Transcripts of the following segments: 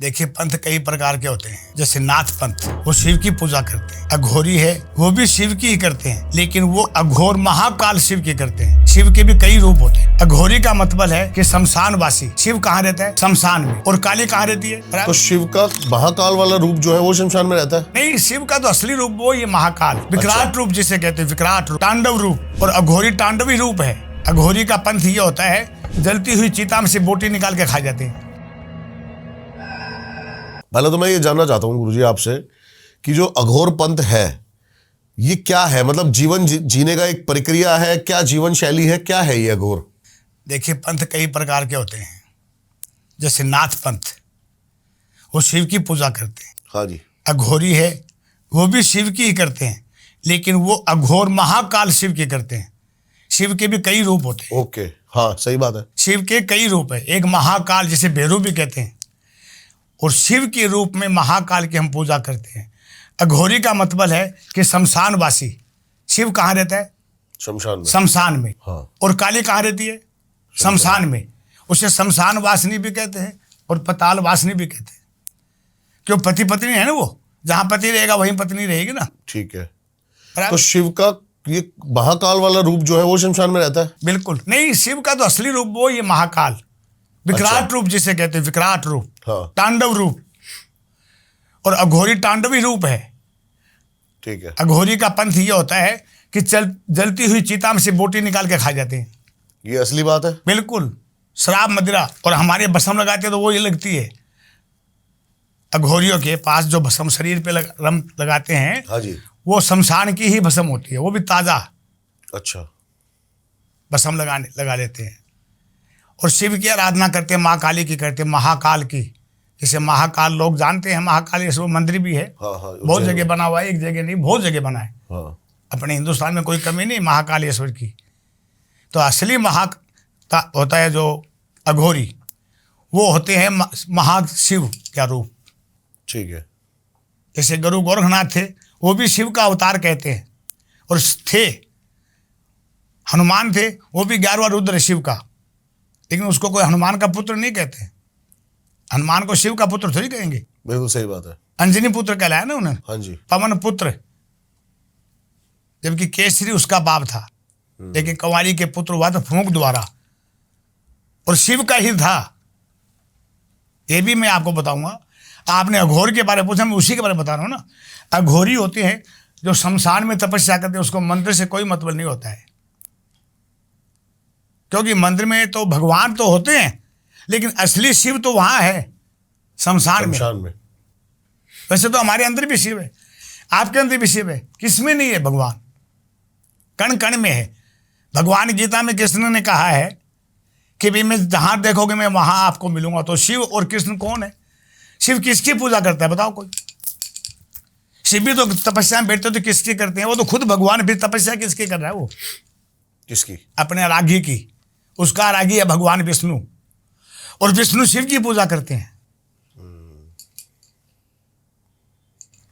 देखिए, पंथ कई प्रकार के होते हैं। जैसे नाथ पंथ, वो शिव की पूजा करते हैं। अघोरी है, वो भी शिव की ही करते हैं, लेकिन वो अघोर महाकाल शिव की करते हैं। शिव के भी कई रूप होते हैं। अघोरी का मतलब है कि शमशान वासी। शिव कहाँ रहता है? शमशान में। और काली कहाँ रहती है? तो शिव का महाकाल वाला रूप जो है वो शमशान में रहता है? नहीं, शिव का तो असली रूप वो ये महाकाल विकराट रूप जिसे कहते हैं, विकराट रूप, तांडव रूप। और अघोरी तांडवी रूप है। अघोरी का पंथ ये होता है, जलती हुई चिता में से बोटी निकाल के खा जाते हैं। पहले तो मैं ये जानना चाहता हूँ गुरुजी आपसे कि जो अघोर पंथ है ये क्या है? मतलब जीवन जीने का एक प्रक्रिया है, क्या जीवन शैली है, क्या है ये अघोर? देखिए, पंथ कई प्रकार के होते हैं। जैसे नाथ पंथ, वो शिव की पूजा करते हैं। हाँ जी। अघोरी है, वो भी शिव की ही करते हैं, लेकिन वो अघोर महाकाल शिव की करते हैं। शिव के भी कई रूप होते हैं। ओके, हाँ सही बात है। शिव के कई रूप है। एक महाकाल जिसे भैरव भी कहते हैं, और शिव के रूप में महाकाल की हम पूजा करते हैं। अघोरी का मतलब है कि शमशान वासी। शिव कहाँ रहता है? शमशान में। शमशान में। हाँ। और काली कहाँ रहती है? शमशान में। उसे शमशान वासिनी भी कहते हैं और पताल वासिनी भी कहते हैं। क्यों? पति पत्नी है ना, वो जहां पति रहेगा वहीं पत्नी रहेगी ना। ठीक है। बराबर? तो शिव का ये महाकाल वाला रूप जो है वो शमशान में रहता है? बिल्कुल नहीं, शिव का तो असली रूप वो ये महाकाल विकराट रूप जिसे कहते हैं, विकराट रूप, हाँ। तांडव रूप। और अघोरी तांडवी रूप है। ठीक है। अघोरी का पंथ ये होता है कि जलती हुई चिता में से बोटी निकाल के खा जाते हैं। ये असली बात है? बिल्कुल। शराब मदिरा, और हमारे भस्म लगाते हैं तो वो ये लगती है। अघोरियों के पास जो भस्म शरीर पे लगाते हैं, हाँ जी, वो शमशान की ही भस्म होती है, वो भी ताजा अच्छा भस्म लगा लेते हैं। और शिव की आराधना करते हैं, माँ काली की करते हैं, महाकाल की। जिसे महाकाल लोग जानते हैं, महाकाल वो मंदिर भी है। हाँ हाँ, बहुत जगह बना हुआ है, एक जगह नहीं, बहुत जगह बना है। हाँ। अपने हिंदुस्तान में कोई कमी नहीं महाकालेश्वर की। तो असली होता है जो अघोरी, वो होते हैं महाशिव का रूप। ठीक है। जैसे गुरु गोरखनाथ थे, वो भी शिव का अवतार कहते हैं। और थे हनुमान थे, वो भी 11वां रुद्र है शिव का, लेकिन उसको कोई हनुमान का पुत्र नहीं कहते। हनुमान को शिव का पुत्र थोड़ी कहेंगे। बिल्कुल सही बात है। अंजनी पुत्र कहलाया ना उन्हें। हाँ जी। पवन पुत्र, जबकि केसरी उसका बाप था, लेकिन कंवारी के पुत्र हुआ था फूंक द्वारा, और शिव का ही था। ये भी मैं आपको बताऊंगा। आपने अघोर के बारे में पूछा, मैं उसी के बारे में बता रहा हूँ ना। अघोरी होते हैं जो शमशान में तपस्या करते हैं, उसको मंदिर से कोई मतलब नहीं होता है। क्योंकि मंदिर में तो भगवान तो होते हैं, लेकिन असली शिव तो वहां है, शमशान में। वैसे तो हमारे अंदर भी शिव है, आपके अंदर भी शिव है, किसमें नहीं है? भगवान कण कण में है। भगवान गीता में कृष्ण ने कहा है कि भी मैं जहां देखोगे मैं वहां आपको मिलूंगा। तो शिव और कृष्ण कौन है? शिव किसकी पूजा करता है बताओ कोई? शिव भी तो तपस्या में बैठते तो किसकी करते हैं? वो तो खुद भगवान भी तपस्या किसकी कर रहा है? वो किसकी? अपने रागी की। उसका रागी है भगवान विष्णु, और विष्णु शिव की पूजा करते हैं।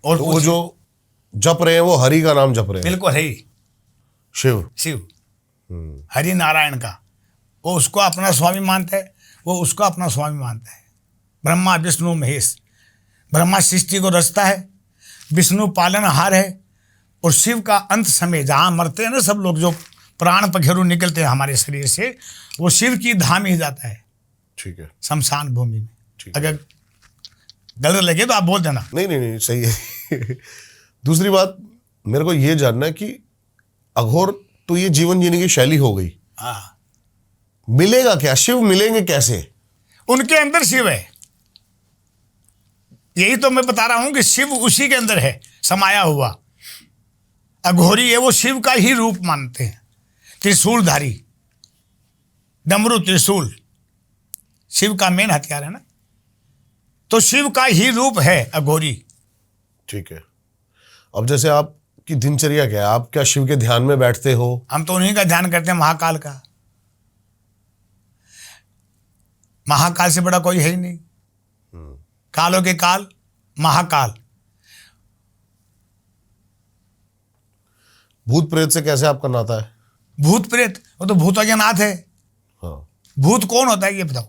और तो वो जो जप रहे हैं वो हरि का नाम जप रहे हैं? बिल्कुल, हरि शिव हरि नारायण का। वो उसको अपना स्वामी मानता है, वो उसको अपना स्वामी मानता है। ब्रह्मा विष्णु महेश। ब्रह्मा सृष्टि को रचता है, विष्णु पालनहार है, और शिव का अंत समय जहाँ मरते हैं ना सब लोग, जो प्राण पखेरु निकलते हैं हमारे शरीर से, वो शिव की धाम ही जाता है। ठीक है। शमशान भूमि में। अगर गलत लगे तो आप बोल देना। नहीं सही है। दूसरी बात मेरे को ये जानना है कि अघोर तो ये जीवन जीने की शैली हो गई, हाँ, मिलेगा क्या? शिव मिलेंगे कैसे? उनके अंदर शिव है। यही तो मैं बता रहा हूं कि शिव उसी के अंदर है समाया हुआ। अघोरी है, वो शिव का ही रूप मानते हैं। त्रिशूलधारी, डमरू त्रिशूल शिव का मेन हथियार है ना, तो शिव का ही रूप है अघोरी। ठीक है। अब जैसे आपकी दिनचर्या क्या है? आप क्या शिव के ध्यान में बैठते हो? हम तो उन्हीं का ध्यान करते हैं, महाकाल का। महाकाल से बड़ा कोई है ही नहीं। कालों के काल महाकाल। भूत प्रेत से कैसे आपका नाता है? भूत प्रेत, वो तो भूतों के नाथ है। हाँ। भूत कौन होता है ये बताओ?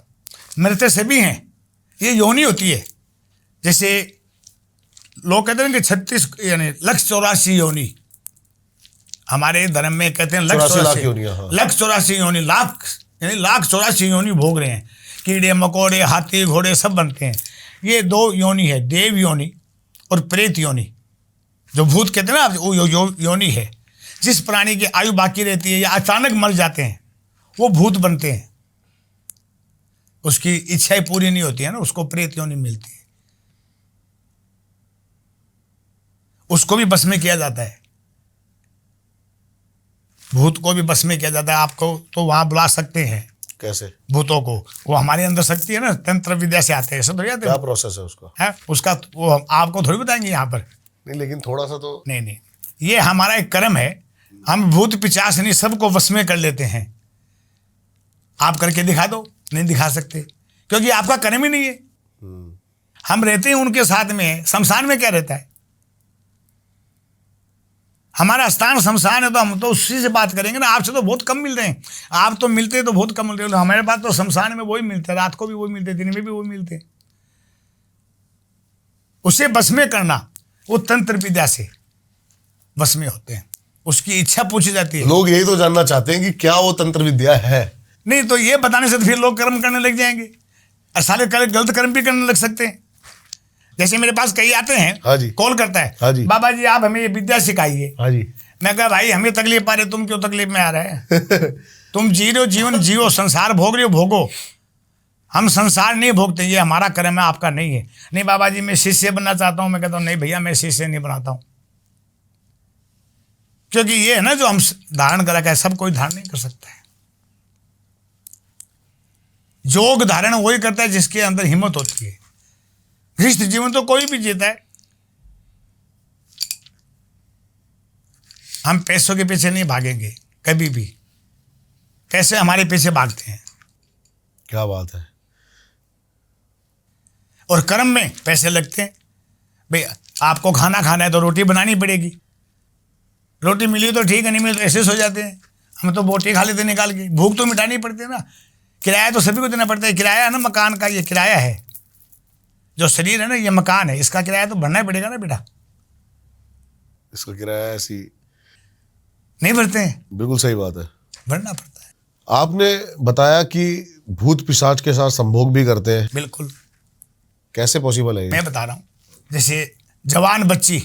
मृत से भी हैं, ये योनि होती है। जैसे लोग कहते हैं कि 36 यानी 184 योनि, हमारे धर्म में कहते हैं 84 योनियां, हाँ। 184 योनि, लाख यानी 184 योनि भोग रहे हैं। कीड़े मकोड़े, हाथी घोड़े सब बनते हैं। ये 2 योनि है, देव योनि और प्रेत योनि। जो भूत कहते हैं ना, वो योनि है। जिस प्राणी की आयु बाकी रहती है या अचानक मर जाते हैं वो भूत बनते हैं, उसकी इच्छाएं पूरी नहीं होती है ना, उसको प्रेत योनि मिलती है, उसको भी बस में किया जाता है। भूत को भी बस में किया जाता है। आपको तो वहां बुला सकते हैं। कैसे? भूतों को, वो हमारे अंदर शक्ति है ना, तंत्र विद्या से आते हैं, सब आते क्या प्रोसेस है उसका? है उसका, वो आपको थोड़ी बताएंगे यहाँ पर। नहीं, लेकिन थोड़ा सा तो। नहीं, ये हमारा एक कर्म है। हम भूत पिशाच नहीं सबको वश में कर लेते हैं। आप करके दिखा दो, नहीं दिखा सकते क्योंकि आपका कर्म ही नहीं है। हम रहते हैं उनके साथ में। शमशान में क्या रहता है? हमारा स्थान शमशान है, तो हम तो उसी से बात करेंगे ना। आपसे तो बहुत कम मिल रहे हैं, आप तो मिलते हैं तो बहुत कम मिल रहे हो। हमारे पास तो शमशान में वही मिलते हैं, रात को भी वही मिलते, दिन में भी वही मिलते। उसे बस में करना, वो तंत्र विद्या से बस में होते हैं। उसकी इच्छा पूछी जाती है। लोग यही तो जानना चाहते हैं कि क्या वो तंत्र विद्या है। नहीं तो ये बताने से तो फिर लोग कर्म करने लग जाएंगे और सारे गलत कर्म भी करने लग सकते हैं। जैसे मेरे पास कई आते हैं, हाँ जी, कॉल करता है, हाँ जी, बाबा जी आप हमें ये विद्या सिखाइए। हाँ जी। मैं कहा भाई हमें तकलीफ आ रही, तुम क्यों तकलीफ में आ रहे हैं? तुम जी रहे हो, जीवन जियो, संसार भोग रहे हो, भोगो। हम संसार नहीं भोगते, ये हमारा कर्म है, आपका नहीं है। नहीं बाबा जी मैं शिष्य बनना चाहता हूँ। मैं कहता हूँ नहीं भैया मैं शिष्य नहीं बनाता हूँ, क्योंकि ये है ना जो हम धारण कर रखा है, सब कोई धारण नहीं कर सकता है। योग धारण वही करता है जिसके अंदर हिम्मत होती है। गृहस्थ जीवन तो कोई भी जीता है। हम पैसों के पीछे नहीं भागेंगे कभी भी, पैसे हमारे पीछे भागते हैं। क्या बात है। और कर्म में पैसे लगते हैं। भाई आपको खाना खाना है तो रोटी बनानी पड़ेगी। रोटी मिली तो ठीक है, नहीं मिली तो ऐसे सो जाते हैं। हम तो बोटी खा लेते निकाल के। भूख तो मिटानी पड़ती है ना। किराया तो सभी को देना पड़ता है। किराया है ना मकान का, ये किराया है। जो शरीर है ना ये मकान है, इसका किराया तो भरना ही पड़ेगा ना बेटा। इसका किराया ऐसी नहीं भरते हैं। बिल्कुल सही बात है, भरना पड़ता है। आपने बताया कि भूत पिशाच के साथ संभोग भी करते हैं। बिल्कुल। कैसे पॉसिबल है? मैं बता रहा हूँ। जैसे जवान बच्ची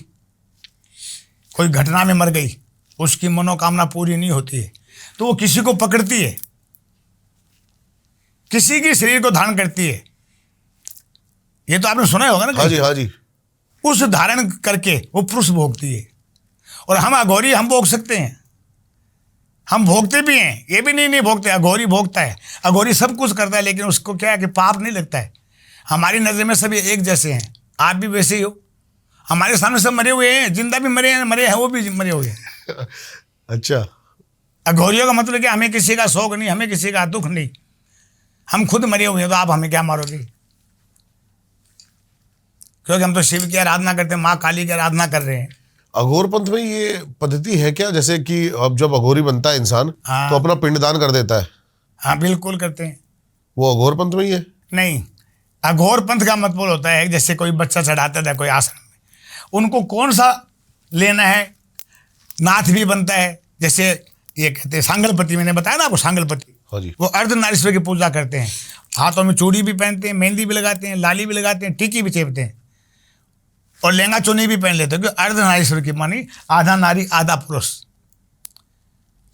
कोई घटना में मर गई, उसकी मनोकामना पूरी नहीं होती है तो वो किसी को पकड़ती है, किसी के शरीर को धारण करती है। ये तो आपने सुना ही होगा ना। हाँ जी, हाँ जी। उस धारण करके वो पुरुष भोगती है। और हम अघोरी हम भोग सकते हैं, हम भोगते भी हैं। ये भी नहीं भोगते, अघोरी भोगता है। अघोरी सब कुछ करता है लेकिन उसको क्या है कि पाप नहीं लगता है। हमारी नजर में सभी एक जैसे हैं, आप भी वैसे ही हो। हमारे सामने सब मरे हुए हैं, जिंदा भी मरे हैं, वो भी मरे हुए हैं। अच्छा। अघोरियों का मतलब कि हमें किसी का शौक नहीं, हमें किसी का दुख नहीं, हम खुद मरे हुए हैं। तो आप हमें क्या मारोगे? क्योंकि हम तो शिव की आराधना करते हैं, माँ काली की आराधना कर रहे हैं। अघोर पंथ में ये पद्धति है क्या, जैसे कि अब जब अघोरी बनता है इंसान हाँ, तो अपना पिंडदान कर देता है? हाँ बिल्कुल करते हैं। वो अघोर पंथ में ही है? नहीं, अघोर पंथ का मतलब होता है जैसे कोई बच्चा चढ़ाता था कोई आश्रम में, उनको कौन सा लेना है, नाथ भी बनता है। जैसे ये कहते हैं सांगलपति, मैंने बताया ना आपको सांगलपति। हाँ जी। वो अर्धनारीश्वर की पूजा करते हैं। हाथों में चूड़ी भी पहनते हैं, मेहंदी भी लगाते हैं, लाली भी लगाते हैं, टीकी भी चेपते हैं और लहंगा चुन्नी भी पहन लेते हैं। क्योंकि अर्धनारीश्वर की मानी आधा नारी आधा पुरुष।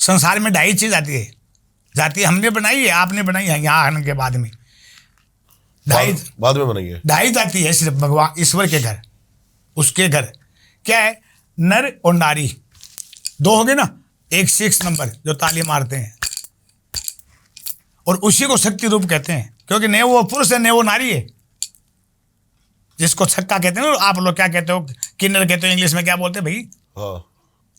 संसार में 2.5 चीज आती है, जाति हमने बनाई है, आपने बनाई है यहाँ आने के बाद में। बाद में बनाई है। 2.5 जाति है सिर्फ भगवान ईश्वर के घर। उसके घर क्या है, नर और नारी 2 हो गए ना, एक 6 नंबर जो ताली मारते हैं, और उसी को शक्ति रूप कहते हैं। क्योंकि न वो पुरुष है न वो नारी है। जिसको छक्का कहते हैं ना, आप लोग क्या कहते हो, किन्नर कहते हो, इंग्लिश में क्या बोलते हैं भाई? हाँ।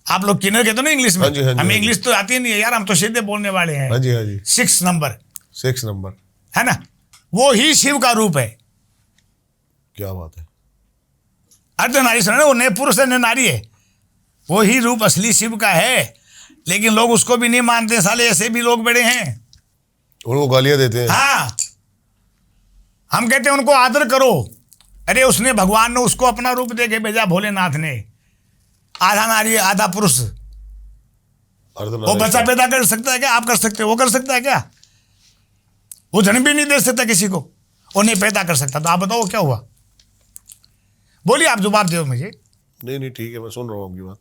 आप लोग किन्नर कहते हो ना इंग्लिश में। हाँ जी, हाँ जी, हमें हाँ इंग्लिश तो आती नहीं है यार, हम तो सीधे बोलने वाले हैं। हाँ जी, हाँ जी। 6 नंबर 6 नंबर है ना, वो ही शिव का रूप है। क्या बात है। अर्धनारीश्वर है, वो न पुरुष है न नारी है, वो ही रूप असली शिव का है। लेकिन लोग उसको भी नहीं मानते, साले ऐसे भी लोग बड़े हैं, उनको गालियां देते हैं। हाँ, हम कहते हैं उनको आदर करो, अरे उसने, भगवान ने उसको अपना रूप दे के भेजा, भोलेनाथ ने। आधा नारी आधा पुरुष। वो बच्चा पैदा कर सकता है क्या? आप कर सकते हो? वो कर सकता है क्या? वो जन्म भी नहीं दे सकता किसी को, वो नहीं पैदा कर सकता। तो आप बताओ क्या हुआ? बोलिए, आप जवाब दो मुझे। नहीं ठीक है, मैं सुन रहा हूँ आपकी बात।